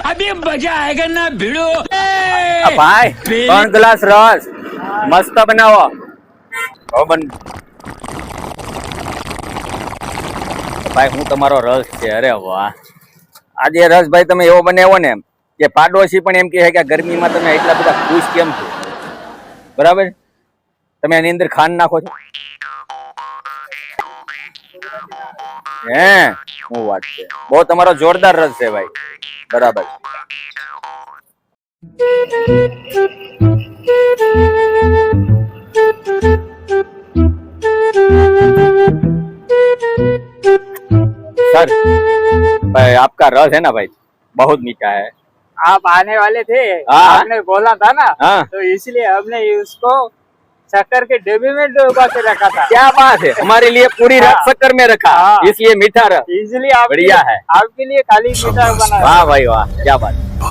अभी मजा आएगा ना भिड़ो। ભાઈ 3 ગ્લાસ રસ મસ્ત બનાવો. ભાઈ હું તમારો રસ છે. અરે વાહ, આજે રસ ભાઈ તમે એવો બનાવ્યો ને કે પાડોશી પણ એમ કહે કે આ ગરમીમાં તમે એટલા બધા ખુશ કેમ છો? બરાબર, તમે એની અંદર ખાંડ નાખો છો. હે શું વાત છે, બહુ તમારો જોરદાર રસ છે ભાઈ. બરાબર. सर भाई आपका रस है ना भाई बहुत मीठा है. आप आने वाले थे, हाँ। आपने बोला था ना, हाँ. तो इसलिए हमने उसको शक्कर के डिब्बे में डुबा के रखा था. क्या बात है, हमारे लिए पूरी रात हाँ। शक्कर में रखा, हाँ। इसलिए मीठा रस. इसलिए बढ़िया है. आपके लिए खाली मीठा बना. वाह भाई वाह, क्या बात.